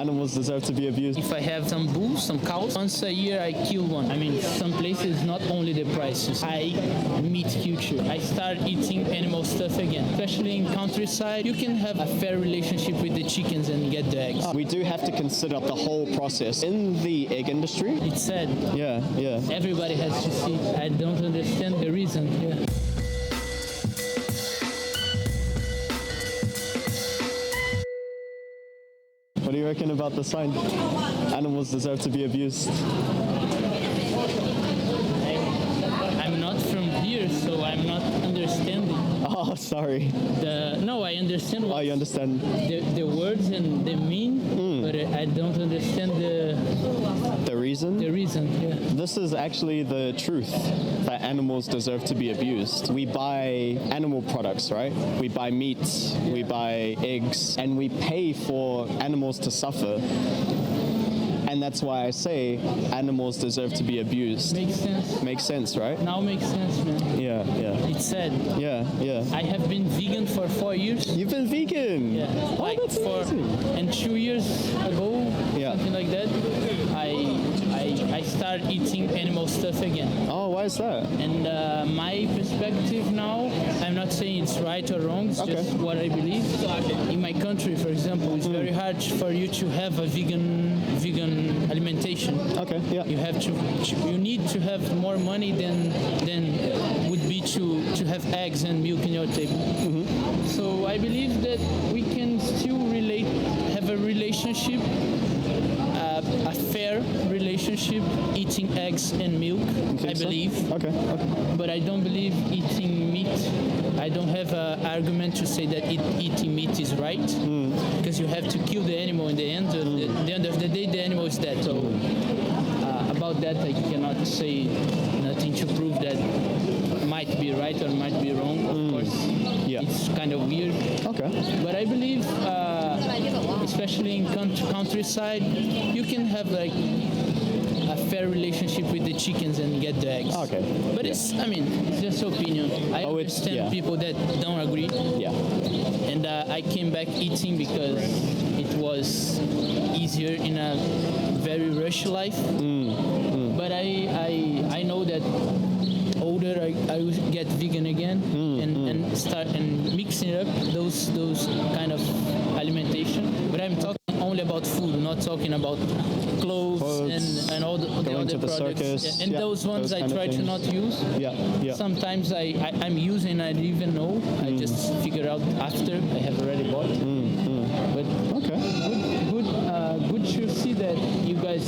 animals deserve to be abused? If I have some bulls, some cows, once a year I kill one. I mean, some places not only the prices, high meat culture. I start eating animal stuff again. Especially in countryside, you can have a fair relationship with the chickens and get the eggs. We do have to consider the whole process. In the egg industry, It's sad. yeah. Everybody has to see. I don't understand the reason. Yeah. What do you reckon about the sign? Animals deserve to be abused. I'm not from here, so I'm not understanding. Oh, sorry. No, I understand Oh, what you understand? the words and the mean, but I don't understand The reason? the reason. Yeah. This is actually the truth, that animals deserve to be abused. We buy animal products, right? We buy meat, we buy eggs, and we pay for animals to suffer. And that's why I say animals deserve to be abused. Makes sense. Makes sense, right? Now makes sense, man. Yeah. It's sad. Yeah. I have been vegan for 4 years. You've been vegan? Yeah. Oh, Like that's amazing. and 2 years ago, Yeah. something like that, I started eating animal stuff again. Oh, why is that? And my perspective now, I'm not saying it's right or wrong, it's Okay. just what I believe. In my country, for example, it's very hard for you to have a vegan alimentation. Okay, yeah. You need to have more money than would be to have eggs and milk in your table. So I believe that we can still have a relationship, a fair relationship, eating eggs and milk, I so? believe. Okay. But I don't believe eating meat. I don't have an argument to say that eating meat is right, because you have to kill the animal in the end. At the end of the day, the animal is dead. So about that, I cannot say nothing to prove that might be right or might be wrong. Of course, it's kind of weird. Okay. But I believe, especially in countryside, you can have like a fair relationship with the chickens and get the eggs. Okay. But it's just opinion. I understand people that don't agree. Yeah. And I came back eating because it was easier in a very rushed life. But I know that older I will get vegan again and start and mixing up those kind of alimentation. But I'm talking only about food, not talking about clothes and all the other the products. circus, And those ones those I kind of try to things. not use. Yeah. Sometimes I'm using, I don't even know. I just figure out after I have already bought. But Okay. good to see that you guys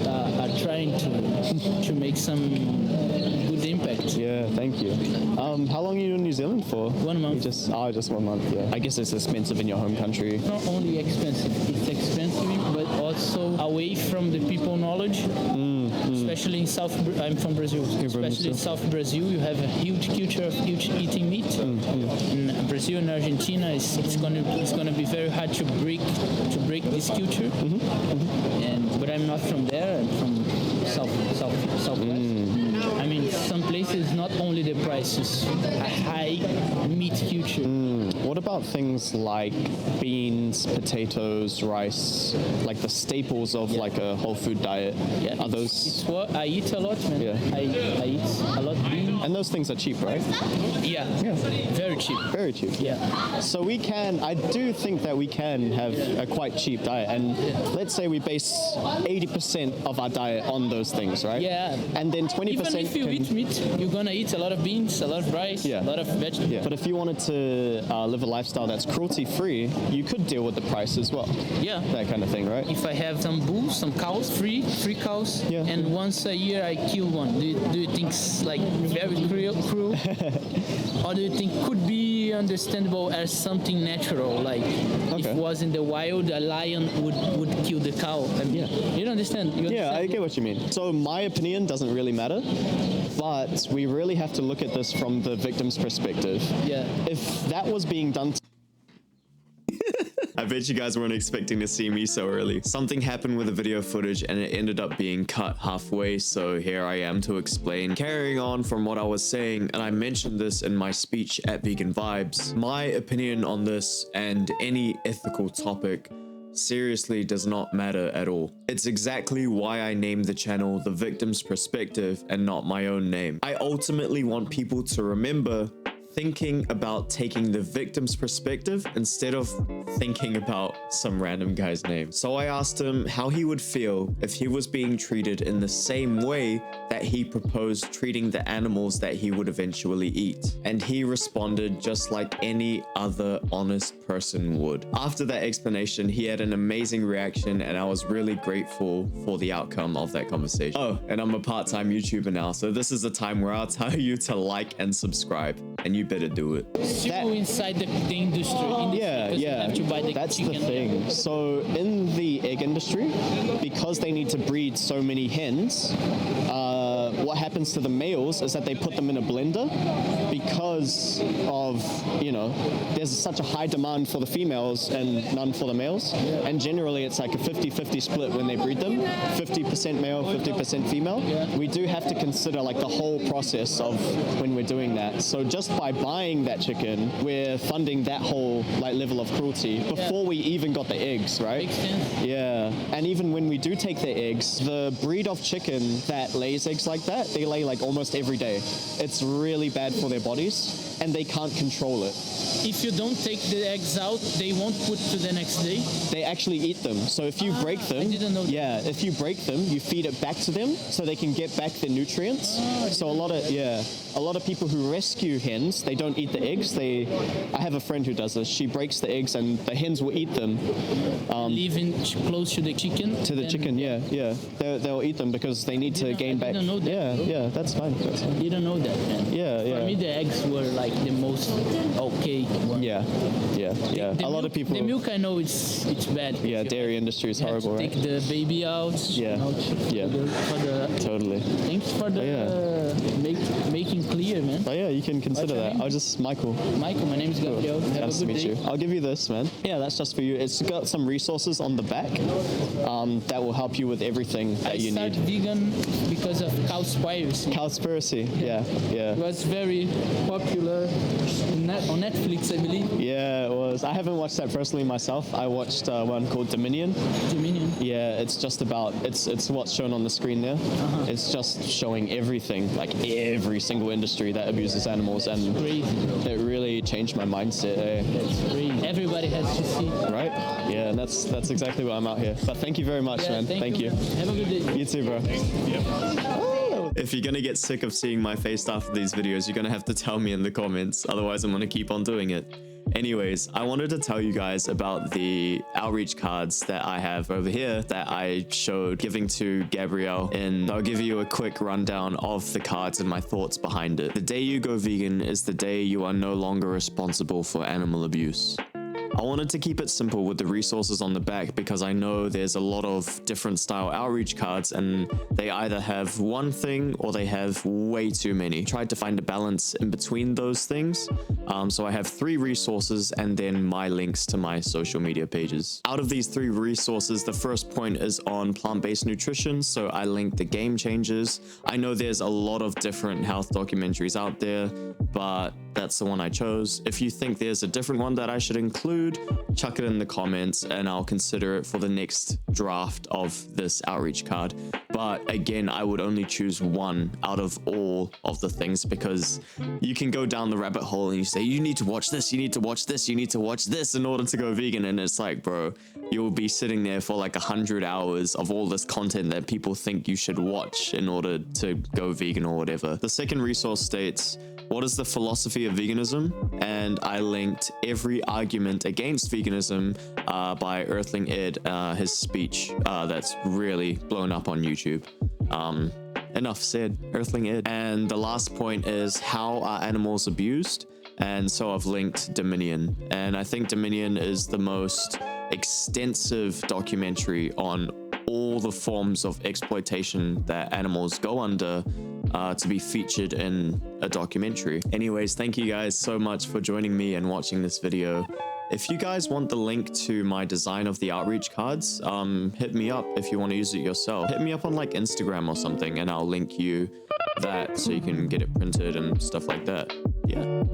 are trying to make some good impact. Yeah, thank you. How long are you in New Zealand for? 1 month. Just 1 month, yeah. I guess it's expensive in your home country. Not only expensive, it's expensive, but also away from the people knowledge. Especially in I'm from Brazil. Especially in South Brazil, you have a huge culture of eating meat. In Brazil and Argentina, it's gonna be very hard to break this culture. But I'm not from there. I'm from southwest. I mean, some places not only the prices, a high meat culture. What about things like beans, potatoes, rice, like the staples of like a whole food diet? Yeah, Are those? It's what I eat a lot, man. Yeah. I eat a lot of beans. And those things are cheap, right? Yeah, very cheap. Very cheap. Yeah. So I do think that we can have a quite cheap diet. And let's say we base 80% of our diet on those things, right? Yeah. And then 20%. Even if you eat meat, you're gonna eat a lot of beans, a lot of rice, Yeah. a lot of vegetables. Yeah. But if you wanted to live a lifestyle that's cruelty-free, you could deal with the price as well. Yeah. That kind of thing, right? If I have some bulls, some cows, free cows, Yeah. and once a year I kill one, do you think it's like very cruel? Or do you think could be understandable as something natural? Like if it was in the wild, a lion would kill the cow. I mean, you don't understand? You Yeah, I understand? get what you mean. So my opinion doesn't really matter, but we really have to look at this from the victim's perspective. Yeah. If that was being done I bet you guys weren't expecting to see me so early. Something happened with the video footage and it ended up being cut halfway, so here I am to explain. Carrying on from what I was saying, and I mentioned this in my speech at Vegan Vibes, my opinion on this and any ethical topic seriously does not matter at all. It's exactly why I named the channel The Victim's Perspective and not my own name. I ultimately want people to remember thinking about taking the victim's perspective instead of thinking about some random guy's name. So I asked him how he would feel if he was being treated in the same way that he proposed treating the animals that he would eventually eat. And he responded just like any other honest person would. After that explanation, he had an amazing reaction and I was really grateful for the outcome of that conversation. Oh, and I'm a part-time YouTuber now, so this is the time where I'll tell you to like and subscribe, and you better do it. Still inside the industry. Yeah, because you have to buy the that's chicken. the thing. So in the egg industry, because they need to breed so many hens, what happens to the males is that they put them in a blender because of, you know, there's such a high demand for the females and none for the males. And generally it's like a 50-50 split when they breed them, 50% male, 50% female. We do have to consider like the whole process of when we're doing that. So just by buying that chicken, we're funding that whole like level of cruelty before we even got the eggs, right? Makes sense. Yeah, and even when we do take the eggs, the breed of chicken that lays eggs like that, they lay like almost every day. It's really bad for their bodies and they can't control it. If you don't take the eggs out, they won't put to the next day. They actually eat them. So if you break them, I didn't know that. yeah, if you break them, you feed it back to them so they can get back their nutrients. So a lot of people who rescue hens, they don't eat the eggs. I have a friend who does this. She breaks the eggs and the hens will eat them. Leaving close to the chicken. To the chicken, yeah. They'll eat them because they need to gain back. I didn't know that, bro. Yeah, that's fine. You don't know that, man. Yeah. For me, the eggs were like the most okay one. Yeah. A lot of people. The milk, I know it's bad. Yeah, dairy industry is horrible, Take right? the baby out. Yeah. Totally. Thanks for the making clear, man. Oh yeah, you can consider What's your that. name? I'll just Michael. Michael, my name is Gabriel. Have Nice a to good meet day. you. I'll give you this, man. Yeah, that's just for you. It's got some resources on the back that will help you with everything that you I started need. vegan because of cowspiracy. Cowspiracy. Yeah. It was very popular on Netflix, I believe. Yeah, it was. I haven't watched that personally myself. I watched one called Dominion. Dominion. Yeah, it's just about, it's what's shown on the screen there. It's just showing everything, like every single industry that abuses animals, and Crazy, bro. it really changed my mindset. That's crazy. Everybody has to see. Right? Yeah, and that's exactly why I'm out here. But thank you very much, Yeah, man. Thank you. man. Have a good day. You too, bro. If you're gonna get sick of seeing my face after these videos, you're gonna have to tell me in the comments, otherwise I'm gonna keep on doing it. Anyways, I wanted to tell you guys about the outreach cards that I have over here that I showed giving to Gabrielle, and I'll give you a quick rundown of the cards and my thoughts behind it. The day you go vegan is the day you are no longer responsible for animal abuse. I wanted to keep it simple with the resources on the back because I know there's a lot of different style outreach cards and they either have one thing or they have way too many. Tried to find a balance in between those things. So I have 3 resources and then my links to my social media pages. Out of these 3 resources, the first point is on plant-based nutrition. So I linked the Game Changers. I know there's a lot of different health documentaries out there, but that's the one I chose. If you think there's a different one that I should include, chuck it in the comments and I'll consider it for the next draft of this outreach card. But again, I would only choose one out of all of the things because you can go down the rabbit hole and you say, you need to watch this, you need to watch this, you need to watch this in order to go vegan. And it's like, bro, you'll be sitting there for like 100 hours of all this content that people think you should watch in order to go vegan or whatever. The second resource states, what is the philosophy of veganism? And I linked every argument against veganism by Earthling Ed, his speech that's really blown up on YouTube. Enough said, Earthling Ed. And the last point is, how are animals abused? And so I've linked Dominion. And I think Dominion is the most extensive documentary on all the forms of exploitation that animals go under to be featured in a documentary. Anyways, thank you guys so much for joining me and watching this video. If you guys want the link to my design of the outreach cards, hit me up if you want to use it yourself. Hit me up on like Instagram or something and I'll link you that so you can get it printed and stuff like that. Yeah.